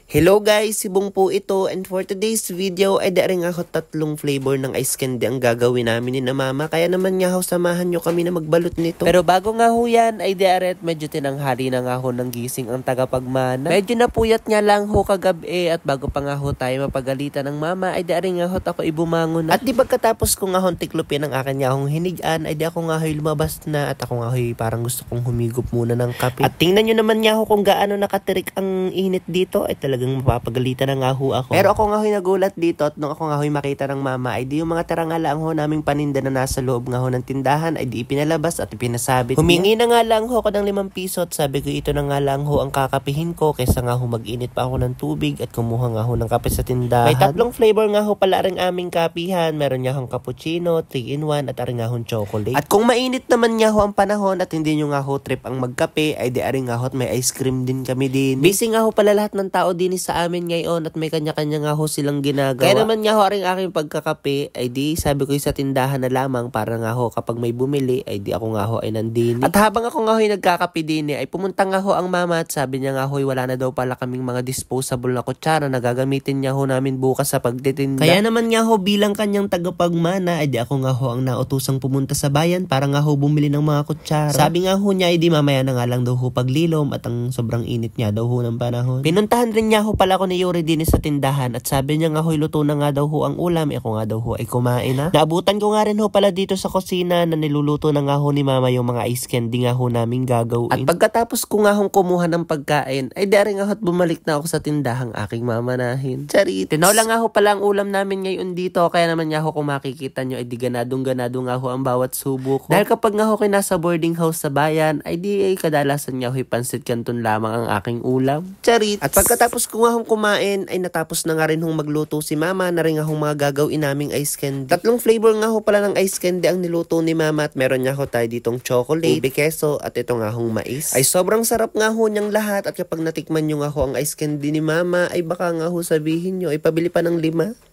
Hello guys, si Bong po ito, and for today's video ay daring ako 3 flavor ng ice candy ang gagawin namin ni na mama, kaya naman nga ho samahan nyo kami na magbalot nito. Pero bago nga ho yan ay diaret medyo tinanghali na nga ho ng gising ang tagapagmana. Medyo napuyat nga lang ho kagabi at bago pa nga ho tayo mapagalitan ng mama ay daring nga ho ako ibumangon na. At di pagkatapos ko nga ho tiklopin ang akin nga hong hinigaan ay di ako nga ho lumabas na at ako nga ho parang gusto kong humigop muna ng kape. At tingnan nyo naman nga ho kung gaano nakatirik ang init dito ay talagang mapapagalitan na nga ho ako. Pero ako nga ho'y nagulat dito at nung ako nga ho'y makita ng mama ay di yung mga taranga lang ho naming paninda na nasa loob nga ho ng tindahan ay di ipinalabas at ipinasabit. Humingi na nga lang ho ako ng 5 piso at sabi ko ito na nga lang ho ang kakapihin ko kaysa nga ho mag-init pa ako ng tubig at kumuha nga ho ng kape sa tindahan. May 3 flavor nga ho pala ring aming kapihan. Meron nga hong cappuccino, 3-in-1 at aring nga hong chocolate. At kung mainit naman nga ho ang panahon at hindi nyo nga ho trip ang magkape ay di aring nga ho at may ice cream din kami din. Busy nga ho pala lahat ng tao din sa amin ngayon at may kanya-kanya nga ho silang ginagawa. Kaya naman nga ho rin aking pagkakape ay di sabi ko sa tindahan na lamang para nga ho kapag may bumili ay di ako nga ho ay nandini. At habang ako nga ho ay nagkakape din ay pumunta nga ho ang mama at sabi niya nga ho wala na daw pala kaming mga disposable na kutsara na gagamitin niya ho namin bukas sa pagtitinda. Kaya naman nga ho bilang kanyang tagapagmana ay di ako nga ho ang nautusang pumunta sa bayan para nga ho bumili ng mga kutsara. Sabi nga ho niya ay di mamaya na nga lang daw ho paglilom at ang sobrang init niya daw ho ng panahon. Pinuntahan rin niya ho pala ako ni Yuri din sa tindahan at sabi niya nga ho luto na nga daw ho ang ulam. Ako nga daw ho ay kumain na. Naabutan ko nga rin ho pala dito sa kusina na niluluto na nga ho ni mama yung mga ice candy nga ho namin gagawin. At pagkatapos ko nga hong kumuha ng pagkain ay dari nga ho at bumalik na ako sa tindahang aking mamanahin. Charit. Tinola nga ho pala ang ulam namin ngayon dito kaya naman nga ho kung makikita nyo ay di ganado nga ho ang bawat subo ko. Dahil kapag nga ho kayo nasa boarding house sa bayan ay di ay kadalasan nga ho pansit canton lamang ang aking ulam. Charit. At pagkatapos ko nga hong kumain ay natapos na nga rin hong magluto si mama na rin nga hong mga gagawin naming ice candy. 3 flavor nga ho pala ng ice candy ang niluto ni mama at meron nga ho tayo ditong chocolate, ube queso at ito nga hong mais. Ay sobrang sarap nga ho niyang lahat at kapag natikman nyo nga ho ang ice candy ni mama ay baka nga ho sabihin nyo ay pabili pa ng 5.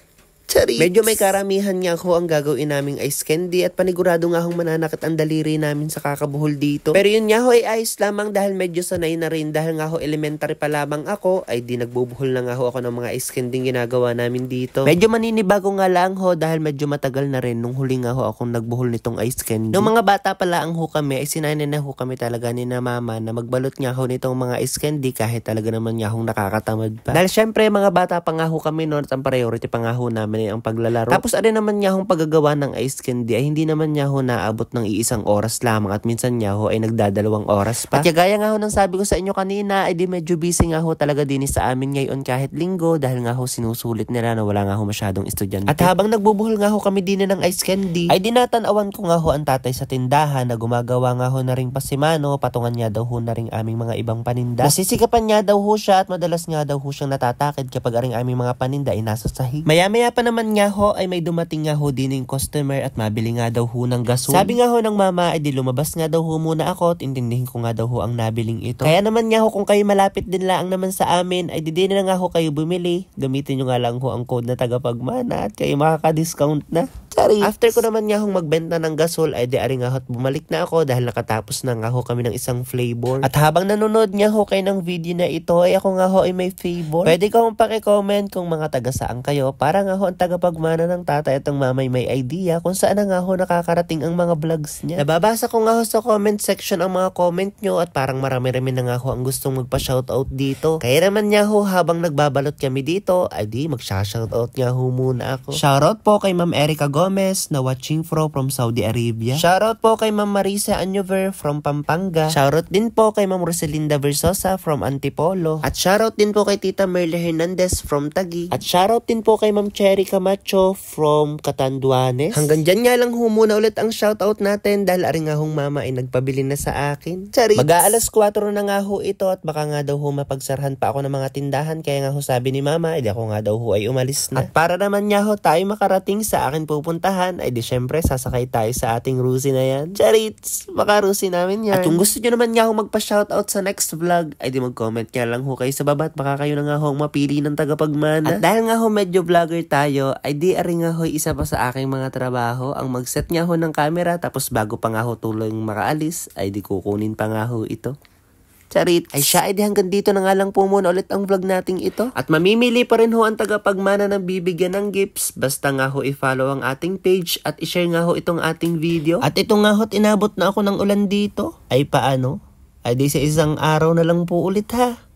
Charit. Medyo may karamihan nga ho ang gagawin naming ice candy at panigurado nga hong mananakit ang daliri namin sa kakabuhol dito. Pero yun nga ho ay ayos lamang dahil medyo sanay na rin dahil nga ho elementary pa lamang ako ay di nagbubuhol na nga ho ako ng mga ice candy ginagawa namin dito. Medyo maninibago nga lang ho dahil medyo matagal na rin nung huli nga ho akong nagbuhol nitong ice candy. Nung mga bata pa lang ho kami ay sinanay na ho kami talaga ni na mama na magbalot nga ho nitong mga ice candy kahit talaga naman nga hong nakakatamad pa. Dahil syempre mga bata pa nga ho kami noon at ang priority pa nga ho namin ang paglalaro. Tapos ari naman niya hong paggagawa ng ice candy ay hindi naman niya ho naabot ng iisang oras lamang at minsan niya ho ay nagdadalawang oras pa. At gaya nga ho ng sabi ko sa inyo kanina ay di medyo busy nga ho talaga din sa amin ngayon kahit linggo dahil nga ho sinusulit nila na wala nga ho masyadong estudyante. At habang nagbubuhol nga ho kami din ng ice candy ay dinatanawan ko nga ho ang tatay sa tindahan na gumagawa nga ho na ring pasimano, patungan niya daw ho na ring aming mga ibang paninda. Nasisikapan niya daw ho siya at madalas nga daw ho siyang natatakid kapag aring aming mga paninda ay nasa sahig. Maya-maya pa naman nga ho ay may dumating nga ho din yung customer at mabili nga daw ho ng gasol. Sabi nga ho ng mama ay di lumabas nga daw ho muna ako at intindihin ko nga daw ho ang nabiling ito. Kaya naman nga ho kung kayo malapit din lang naman sa amin ay di na nga ho kayo bumili. Gamitin nyo nga lang ho ang code na tagapagmana at kayo makaka-discount na. Sorry. After ko naman nga hong magbenta ng gasol ay di ari nga ho at bumalik na ako dahil nakatapos na nga ho kami ng isang flavor. At habang nanonood nga ho kayo ng video na ito ay ako nga ho ay may favor. Pwede ka hong paki-comment kung mga taga saan kayo para nga ho ang tagapagmana ng tatay at ang mamay may idea kung saan na nga ho nakakarating ang mga vlogs niya. Nababasa ko nga ho sa comment section ang mga comment nyo at parang marami-rami na nga ho ang gustong magpa-shoutout dito. Kaya naman nga ho habang nagbabalot kami dito ay di magsha-shoutout nga ho muna ako. Shoutout po kay Ma'am Erica Gomez na watching from Saudi Arabia. Shoutout po kay Ma'am Marisa Anyover from Pampanga. Shoutout din po kay Ma'am Rosalinda Versosa from Antipolo. At shoutout din po kay Tita Merle Hernandez from Taguig. At shoutout din po kay Ma'am Cherry Camacho from Catanduanes. Hanggang dyan nga lang ho muna ulit ang shoutout natin dahil ari nga hong mama ay nagpabili na sa akin. Charit. Mag-aalas 4 na nga ho ito at baka nga daw ho mapagsarhan pa ako ng mga tindahan kaya nga ho sabi ni mama ay di ako nga daw ho ay umalis na. At para naman nga ho tayo makarating sa akin pupuntahan ay di syempre sasakay tayo sa ating Rusi na yan. Charits! Baka Rusi namin yan. At kung gusto nyo naman nga ho magpa-shoutout sa next vlog ay di mag-comment nga lang ho kayo sa baba at baka kayo na nga ho mapili ng tagapagmana. At dahil nga ho medyo vlogger tayo ay di ari nga ho isa pa sa aking mga trabaho ang mag-set nga ho ng camera tapos bago pa nga ho tuloy makaalis ay di kukunin pa nga ho ito. Charit. Ay siya, edi hanggang dito na nga lang po muna ulit ang vlog nating ito. At mamimili pa rin ho ang tagapagmana ng bibigyan ng gifts. Basta nga ho i-follow ang ating page at i-share nga ho itong ating video. At ito nga ho, inabot na ako ng ulan dito. Ay paano? Ay di sa isang araw na lang po ulit ha.